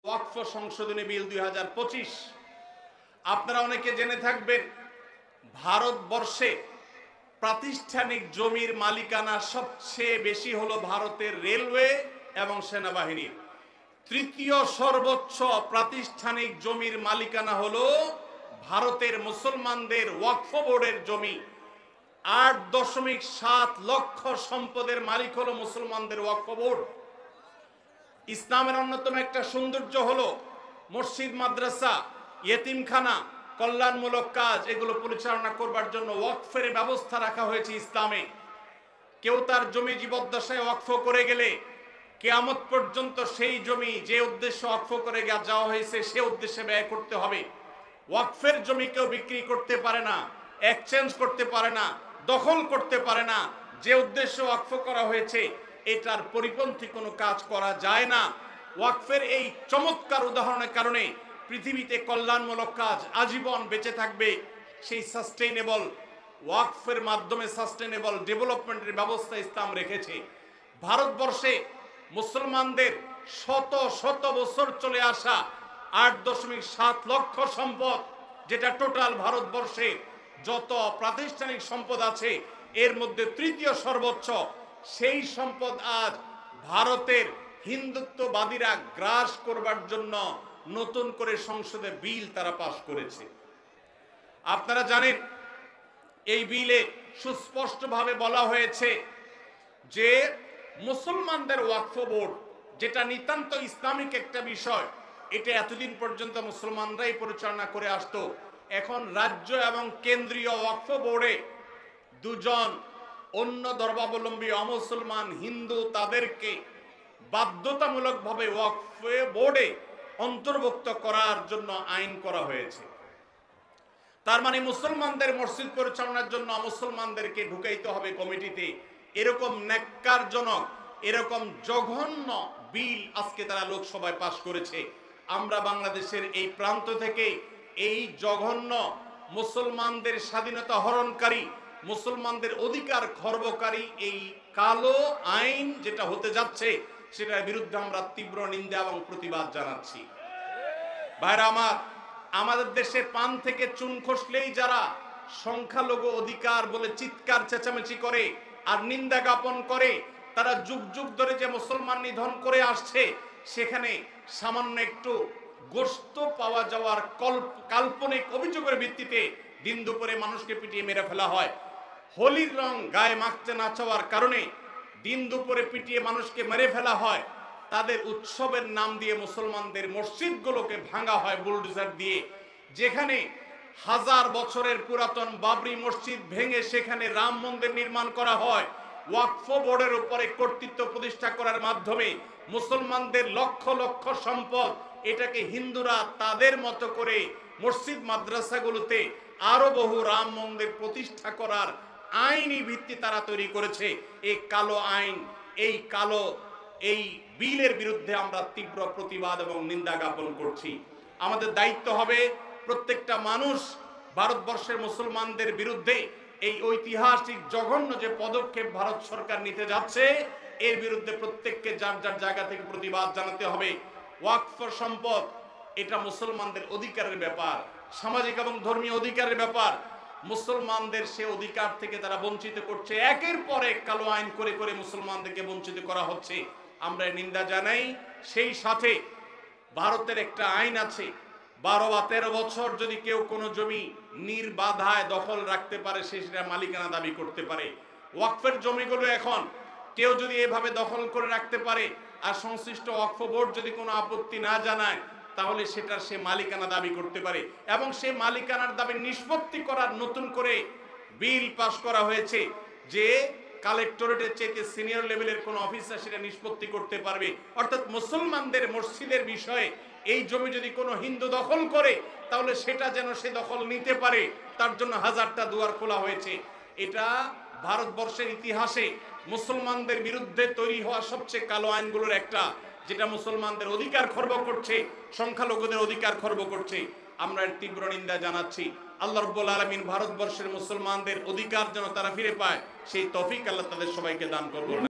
ওয়াকফ সংশোধনী বিল 2025। আপনারা অনেকে জেনে থাকবেন ভারতবর্ষে প্রাতিষ্ঠানিক জমির মালিকানা সবচেয়ে বেশি হলো ভারতের রেলওয়ে এবং সেনাবাহিনীর। তৃতীয় সর্বোচ্চ প্রাতিষ্ঠানিক জমির মালিকানা হলো ভারতের মুসলমানদের ওয়াকফ বোর্ডের জমি। 8.7 লক্ষ সম্পদের মালিক হলো মুসলমানদের ওয়াকফ বোর্ড। ইসলামের অন্যতম একটা সৌন্দর্য হলো মসজিদ, মাদ্রাসা, ইয়েতিমখানা, কল্যাণমূলক কাজ এগুলো পরিচালনা করবার জন্য ওয়াকফের ব্যবস্থা রাখা হয়েছে ইসলামে। কেউ তার জমি জীবদ্দশায় ওয়াকফ করে গেলে কিয়ামত পর্যন্ত সেই জমি যে উদ্দেশ্য ওয়াকফ করে যাওয়া হয়েছে সে উদ্দেশ্যে ব্যয় করতে হবে। ওয়াকফের জমি কেউ বিক্রি করতে পারে না, এক্সচেঞ্জ করতে পারে না, দখল করতে পারে না। যে উদ্দেশ্য ওয়াকফ করা হয়েছে এটার পরিপন্থী কোনো কাজ করা যায় না। ওয়াকফের এই চমৎকার উদাহরণের কারণে পৃথিবীতে কল্যাণমূলক কাজ আজীবন বেঁচে থাকবে। সেই সাস্টেইনেবল ওয়াকফের মাধ্যমে সাস্টেইনেবল ডেভেলপমেন্টের ব্যবস্থা ইসলাম রেখেছে। ভারতবর্ষে মুসলমানদের শত শত বছর চলে আসা 8.7 লক্ষ সম্পদ, যেটা টোটাল ভারতবর্ষে যত প্রাতিষ্ঠানিক সম্পদ আছে এর মধ্যে তৃতীয় সর্বোচ্চ। সেই সম্পদ আজ ভারতের হিন্দুত্ববাদীরা গ্রাস করবার জন্য নতুন করে সংসদে বিল তারা পাশ করেছে। আপনারা জানেন এই বিলে সুস্পষ্টভাবে বলা হয়েছে যে মুসলমানদের ওয়াকফ বোর্ড, যেটা নিতান্ত ইসলামিক একটা বিষয়, এটা এতদিন পর্যন্ত মুসলমানরাই পরিচালনা করে আসতো। এখন রাজ্য এবং কেন্দ্রীয় ওয়াকফ বোর্ডে দুজন অন্য ধর্মাবলম্বী অমুসলমান হিন্দু তাদেরকে বাধ্যতামূলকভাবে ওয়াকফ বোর্ডে অন্তর্ভুক্ত করার জন্য আইন করা হয়েছে। তার মানে মুসলমানদের মসজিদ পরিচালনার জন্য মুসলমানদেরকে ঢুকাইতে হবে কমিটিতে। এরকম ন্যাক্কারজনক, এরকম জঘন্য বিল আজকে তারা লোকসভায় পাশ করেছে। আমরা বাংলাদেশের এই প্রান্ত থেকে এই জঘন্য মুসলমানদের স্বাধীনতা হরণকারী, মুসলমানদের অধিকার খর্বকারী এই কালো আইন যেটা হতে যাচ্ছে সেটার বিরুদ্ধে আমরা তীব্র নিন্দা এবং প্রতিবাদ জানাচ্ছি। ভাইরা আমার, আমাদের দেশে পান থেকে চুন খসলেই যারা সংখ্যালঘু অধিকার বলে চিৎকার চেঁচামেচি করে আর নিন্দা জ্ঞাপন করে, তারা যুগ যুগ ধরে যে মুসলমান নিধন করে আসছে সেখানে সামান্য একটু গোশত পাওয়া যাওয়ার কাল্পনিক অভিযোগের ভিত্তিতে দিন দুপুরে মানুষকে পিটিয়ে মেরে ফেলা হয়। হোলির রং গায়ে মাখতে না চাওয়ার কারণে দিন দুপুরে পিটিয়ে মানুষকে মেরে ফেলা হয়। তাদের উৎসবের নাম দিয়ে মুসলমানদের মসজিদগুলোকে ভাঙা হয় বুলডোজার দিয়ে। যেখানে 1000 বছরের পুরাতন বাবরি মসজিদ ভেঙে সেখানে রাম মন্দির নির্মাণ করা হয়। ওয়াকফ বোর্ডের উপরে কর্তৃত্ব প্রতিষ্ঠা করার মাধ্যমে মুসলমানদের লক্ষ লক্ষ সম্পদ, এটাকে হিন্দুরা তাদের মতো করে মসজিদ মাদ্রাসাগুলোতে আরো বহু রাম মন্দির প্রতিষ্ঠা করার আইনি ভিত্তি তারা তৈরি করেছে। এই কালো আইন, এই বিলের বিরুদ্ধে আমরা তীব্র প্রতিবাদ এবং নিন্দা জ্ঞাপন করছি। আমাদের দায়িত্ব হবে প্রত্যেকটা মানুষ ভারতবর্ষের মুসলমানদের বিরুদ্ধে এই ঐতিহাসিক জঘন্য যে পদক্ষেপ ভারত সরকার নিতে যাচ্ছে এর বিরুদ্ধে প্রত্যেককে যার যার জায়গা থেকে প্রতিবাদ জানাতে হবে। ওয়াকফ সম্পদ এটা মুসলমানদের অধিকারের ব্যাপার, সামাজিক এবং ধর্মীয় অধিকারের ব্যাপার। মুসলমানদের সে অধিকার থেকে তারা বঞ্চিত করছে। একের পর এক কালো আইন করে করে মুসলমানদেরকে বঞ্চিত করা হচ্ছে। আমরা নিন্দা জানাই। সেই সাথে ভারতের একটা আইন আছে, 12 বা 13 বছর যদি কেউ কোনো জমি নির্বাধায় দখল রাখতে পারে সে সেটা মালিকানা দাবি করতে পারে। ওয়াকফের জমিগুলো এখন কেউ যদি এভাবে দখল করে রাখতে পারে আর সংশ্লিষ্ট ওয়াকফ বোর্ড যদি কোনো আপত্তি না জানায় তাহলে সেটার সে মালিকানা দাবি করতে পারে। এবং সে মালিকানার দাবি নিষ্পত্তি করার নতুন করে বিল পাস করা হয়েছে যে কালেক্টরেটের চেয়ে সিনিয়র লেভেলের কোন অফিসার সেটা নিষ্পত্তি করতে পারবে। অর্থাৎ মুসলমানদের মসজিদের বিষয়ে এই জমি যদি কোনো হিন্দু দখল করে তাহলে সেটা যেন সে দখল নিতে পারে, তার জন্য 1000টা দুয়ার খোলা হয়েছে। এটা ভারতবর্ষের ইতিহাসে মুসলমানদের বিরুদ্ধে তৈরি হওয়া সবচেয়ে কালো আইনগুলোর একটা, যেটা মুসলমানদের অধিকার খর্ব করছে, সংখ্যালঘুদের অধিকার খর্ব করছে। আমরা এর তীব্র নিন্দা জানাচ্ছি। আল্লাহ রাব্বুল আলামিন ভারতবর্ষের মুসলমানদের অধিকার যেন তারা ফিরে পায় সেই তৌফিক আল্লাহ তাদের সবাইকে দান করুন।